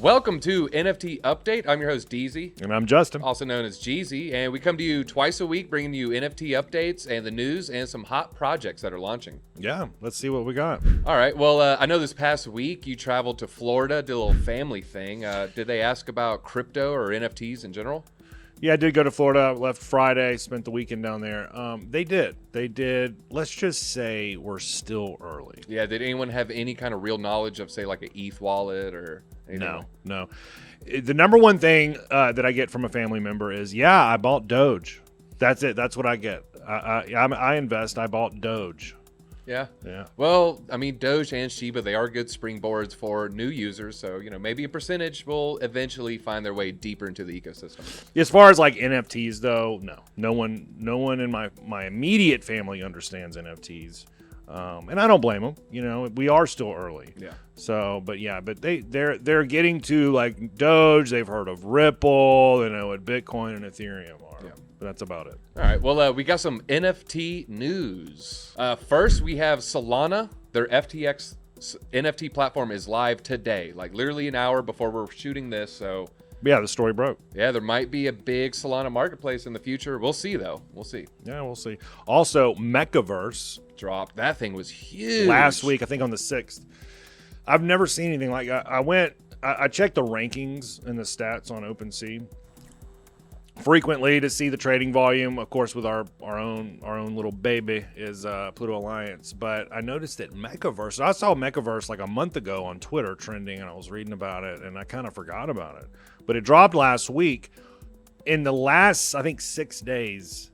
Welcome to NFT Update. I'm your host, Deezy. And I'm Justin. Also known as Jeezy. And we come to you twice a week, bringing you NFT updates and the news and some hot projects that are launching. Yeah, let's see what we got. All right. Well, I know this past week you traveled to Florida, did a little family thing. Did they ask about crypto or NFTs in general? Yeah, I did go to Florida. Left Friday, spent the weekend down there. They did. Let's just say we're still early. Yeah, did anyone have any kind of real knowledge of, say, like an ETH wallet or anything? No. The number one thing that I get from a family member is, yeah, I bought Doge. That's it. That's what I get. I invest. I bought Doge. Yeah. Yeah. Well, I mean, Doge and Shiba, they are good springboards for new users. So, maybe a percentage will eventually find their way deeper into the ecosystem. As far as like NFTs, though, no one in my immediate family understands NFTs. And I don't blame them. We are still early. Yeah. So, but they're getting to like Doge. They've heard of Ripple. They know what Bitcoin and Ethereum are. Yeah. But that's about it. All right. Well, we got some NFT news. First, we have Solana. Their FTX NFT platform is live today, like literally an hour before we're shooting this. So. Yeah, the story broke. Yeah, there might be a big Solana marketplace in the future. We'll see, though. We'll see. Yeah, we'll see. Also, Mechaverse dropped. That thing was huge. Last week, I think on the 6th. I've never seen anything like that. I checked the rankings and the stats on OpenSea frequently to see the trading volume. Of course, with our own little baby is Pluto Alliance. But I noticed that Mechaverse, I saw Mechaverse like a month ago on Twitter trending, and I was reading about it, and I kind of forgot about it. But it dropped last week. In the last, I think, 6 days,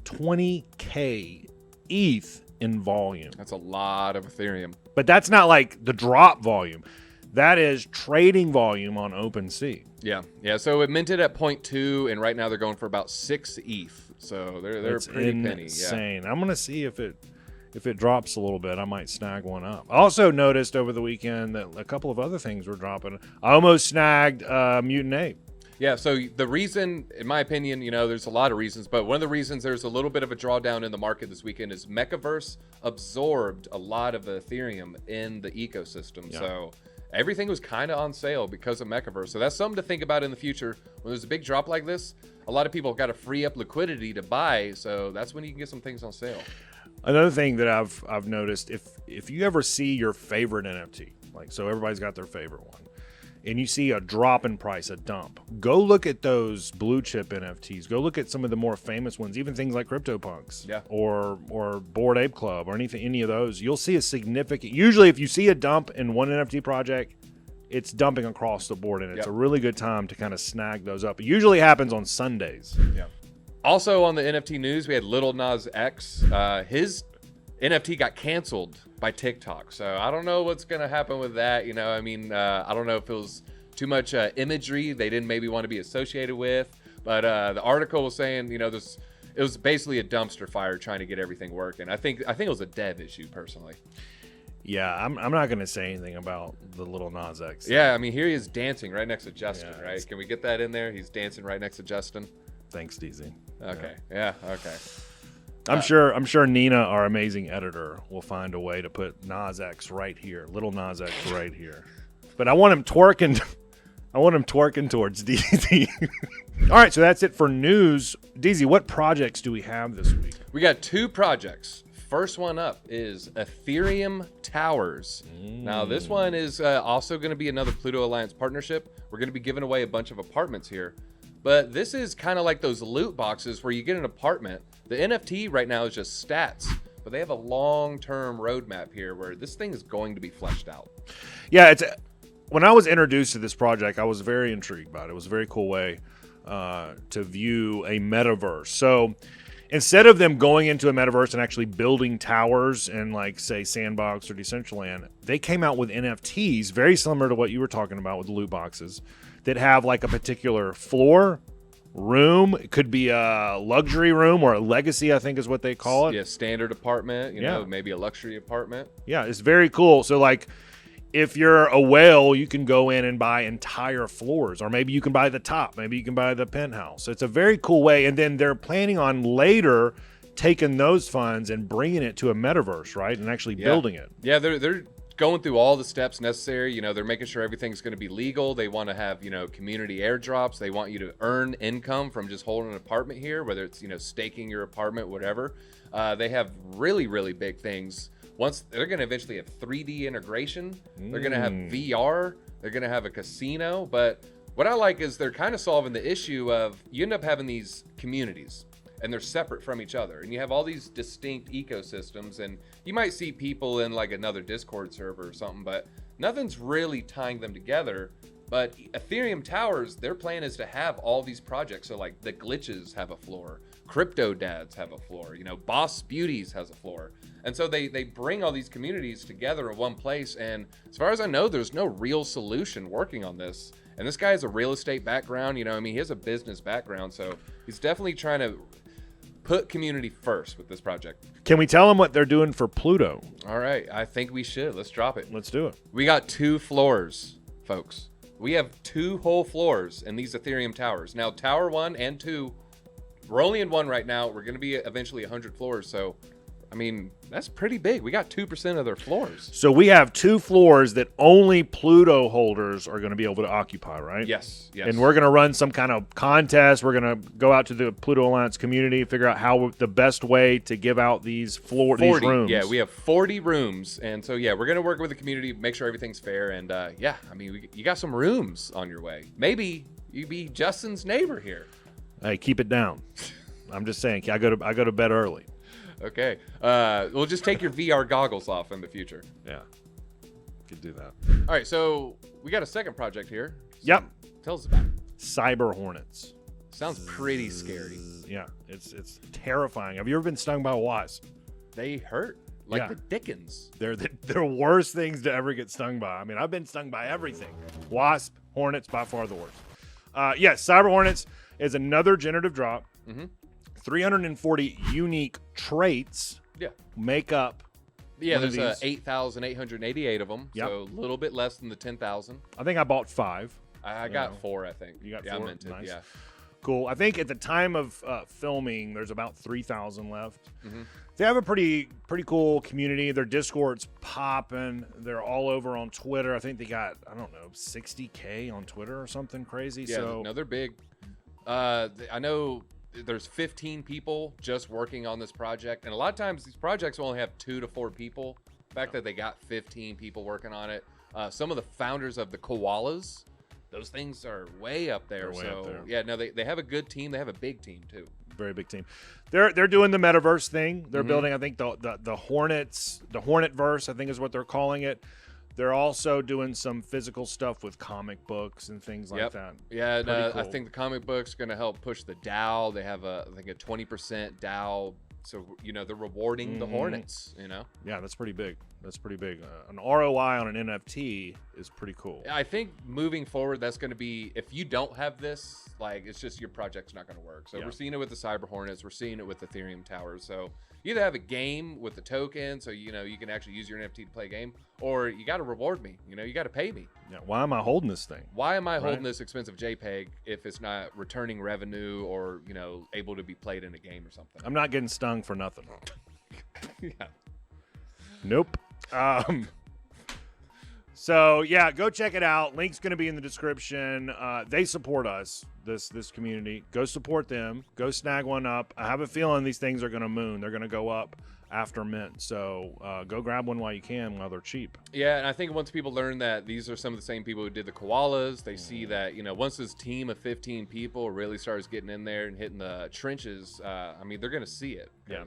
20K ETH in volume. That's a lot of Ethereum. But that's not like the drop volume. That is trading volume on OpenSea. Yeah. So it minted at 0.2, and right now they're going for about 6 ETH. So they're pretty penny. Insane. Yeah. I'm gonna see if it drops a little bit. I might snag one up. I also noticed over the weekend that a couple of other things were dropping. I almost snagged Mutant Ape. Yeah, so the reason, in my opinion, there's a lot of reasons, but one of the reasons there's a little bit of a drawdown in the market this weekend is Mechaverse absorbed a lot of the Ethereum in the ecosystem. Yeah. So everything was kind of on sale because of Mechaverse. So that's something to think about in the future. When there's a big drop like this, a lot of people have got to free up liquidity to buy. So that's when you can get some things on sale. Another thing that I've noticed, if you ever see your favorite NFT, like so everybody's got their favorite one, and you see a drop in price, a dump, go look at those blue chip NFTs. Go look at some of the more famous ones, even things like CryptoPunks, yeah, or Bored Ape Club, or any of those. You'll see a significant. Usually, if you see a dump in one NFT project, it's dumping across the board, and it's a really good time to kind of snag those up. It usually happens on Sundays. Yeah. Also on the NFT news, we had Lil NAS X. His NFT got canceled by TikTok. So I don't know what's going to happen with that. I don't know if it was too much imagery they didn't maybe want to be associated with. But the article was saying, it was basically a dumpster fire trying to get everything working. I think it was a dev issue, personally. Yeah, I'm not going to say anything about the Lil NAS X. Yeah, here he is dancing right next to Justin, right? Can we get that in there? He's dancing right next to Justin. Thanks, DZ. Okay. Yeah. Okay. I'm sure Nina, our amazing editor, will find a way to put Nas X right here, Lil NAS X right here. But I want him twerking. I want him twerking towards DZ. All right, so that's it for news. DZ, what projects do we have this week? We got 2 projects. First one up is Ethereum Towers. Now, this one is also going to be another Pluto Alliance partnership. We're going to be giving away a bunch of apartments here. But this is kind of like those loot boxes where you get an apartment. The NFT right now is just stats, but they have a long-term roadmap here where this thing is going to be fleshed out. Yeah, when I was introduced to this project, I was very intrigued by it. It was a very cool way to view a metaverse. So instead of them going into a metaverse and actually building towers in, like, say, Sandbox or Decentraland, they came out with NFTs, very similar to what you were talking about with the loot boxes, that have like a particular floor, room. It could be a luxury room or a legacy, I think is what they call it. Yeah, standard apartment, maybe a luxury apartment. Yeah, it's very cool. So like if you're a whale, you can go in and buy entire floors, or maybe you can buy the top, maybe you can buy the penthouse. It's a very cool way. And then they're planning on later taking those funds and bringing it to a metaverse, right? And actually building it. Yeah, they're going through all the steps necessary. They're making sure everything's going to be legal. They want to have, community airdrops. They want you to earn income from just holding an apartment here, whether it's, staking your apartment, whatever. They have really, really big things. Once they're going to eventually have 3D integration. They're going to have VR. They're going to have a casino. But what I like is they're kind of solving the issue of you end up having these communities and they're separate from each other. And you have all these distinct ecosystems, and you might see people in like another Discord server or something, but nothing's really tying them together. But Ethereum Towers, their plan is to have all these projects. So like the glitches have a floor, Crypto Dads have a floor, Boss Beauties has a floor. And so they bring all these communities together in one place. And as far as I know, there's no real solution working on this. And this guy has a real estate background, he has a business background. So he's definitely trying to put community first with this project. Can we tell them what they're doing for Pluto? All right. I think we should. Let's drop it. Let's do it. We got 2 floors, folks. We have 2 whole floors in these Ethereum towers. Now, Tower 1 and 2, we're only in 1 right now. We're going to be eventually 100 floors. So, that's pretty big. We got 2% of their floors. So we have 2 floors that only Pluto holders are going to be able to occupy, right? Yes. And we're going to run some kind of contest. We're going to go out to the Pluto Alliance community, figure out how the best way to give out these these rooms. Yeah, we have 40 rooms. And so, we're going to work with the community, make sure everything's fair. And you got some rooms on your way. Maybe you be Justin's neighbor here. Hey, keep it down. I'm just saying, I go to bed early. Okay. We'll just take your VR goggles off in the future. Yeah. Could do that. All right, so we got a second project here. Yep. Tell us about it. Cyber Hornets. Sounds pretty scary. Yeah, it's terrifying. Have you ever been stung by a wasp? They hurt like the Dickens. They're the worst things to ever get stung by. I've been stung by everything. Wasp, hornets, by far the worst. Yes, Cyber Hornets is another generative drop. 340 unique traits make up. Yeah, there's 8,888 of them, so a little bit less than the 10,000. I think I bought 5. I got 4, I think. You got 4? I meant it, nice. Cool. I think at the time of filming, there's about 3,000 left. They have a pretty cool community. Their Discord's popping. They're all over on Twitter. I think they got, 60K on Twitter or something crazy. Yeah, no, they're big. I know there's 15 people just working on this project, and a lot of times these projects will only have 2 to 4 people. The fact that they got 15 people working on it. Some of the founders of the koalas, those things are way up there. They have a good team. They have a big team too. Very big team. They're doing the metaverse thing. They're building, I think, the Hornets, the Hornetverse, I think is what they're calling it. They're also doing some physical stuff with comic books and things like that. Yeah, cool. I think the comic books are going to help push the DAO. They have a 20% DAO. So, they're rewarding the Hornets, Yeah, that's pretty big. An ROI on an NFT is pretty cool. I think moving forward, that's going to be, if you don't have this, it's just your project's not going to work. So we're seeing it with the Cyber Hornets. We're seeing it with Ethereum Towers. So you either have a game with the token, so, you can actually use your NFT to play a game, or you got to reward me. You got to pay me. Yeah, why am I holding this thing? Why am I holding this expensive JPEG if it's not returning revenue or, able to be played in a game or something? I'm not getting stung for nothing. Yeah. Nope. So yeah, go check it out. Link's going to be in the description. They support us, this community. Go support them. Go snag one up. I have a feeling these things are going to moon. They're going to go up after mint. So go grab one while you can, while they're cheap. Yeah, and I think once people learn that these are some of the same people who did the koalas, they see that, once this team of 15 people really starts getting in there and hitting the trenches, they're going to see it. Yeah.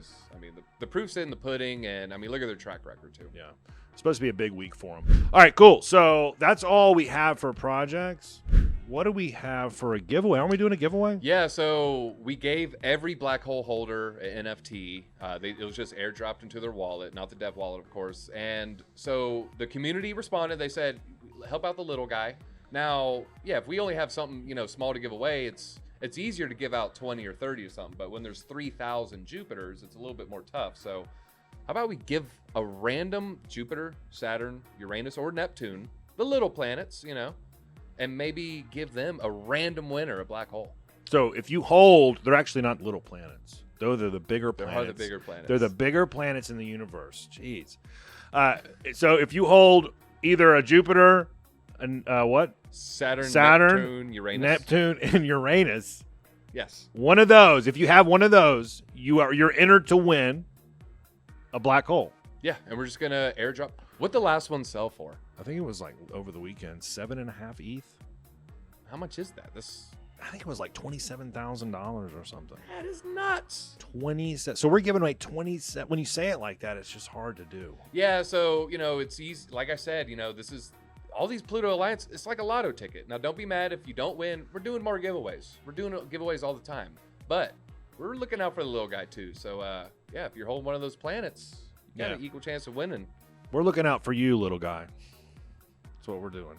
The proof's in the pudding, and look at their track record too. Yeah. It's supposed to be a big week for them. All right, cool. So that's all we have for projects. What do we have for a giveaway? Aren't we doing a giveaway? Yeah, so we gave every black hole holder an NFT. It was just airdropped into their wallet, not the dev wallet, of course. And so the community responded. They said, help out the little guy. Now, yeah, if we only have something, small to give away, it's easier to give out 20 or 30 or something. But when there's 3,000 Jupiters, it's a little bit more tough. So how about we give a random Jupiter, Saturn, Uranus, or Neptune, the little planets, and maybe give them a random winner, a black hole. So if you hold, they're actually not little planets. They're the bigger planets. They are the bigger planets. They're the bigger planets in the universe. Jeez. So if you hold either a Jupiter, and what? Saturn, Neptune, and Uranus. Yes. One of those. If you have one of those, you're entered to win a black hole. Yeah, and we're just gonna airdrop. What the last one sell for? I think it was like over the weekend, 7.5 ETH. How much is that? I think it was like $27,000 or something. That is nuts. 27. So we're giving away 27. When you say it like that, it's just hard to do. Yeah, so it's easy. Like I said, this is all these Pluto Alliance. It's like a lotto ticket. Now, don't be mad if you don't win. We're doing more giveaways. We're doing giveaways all the time, but we're looking out for the little guy too. So yeah, if you're holding one of those planets, you got an equal chance of winning. We're looking out for you, little guy. That's what we're doing.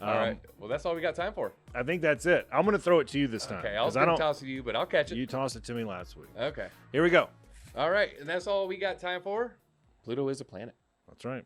All right. Well, that's all we got time for. I think that's it. I'm going to throw it to you this time. Okay, I was going to toss it to you, but I'll catch it. You tossed it to me last week. Okay. Here we go. All right, and that's all we got time for. Pluto is a planet. That's right.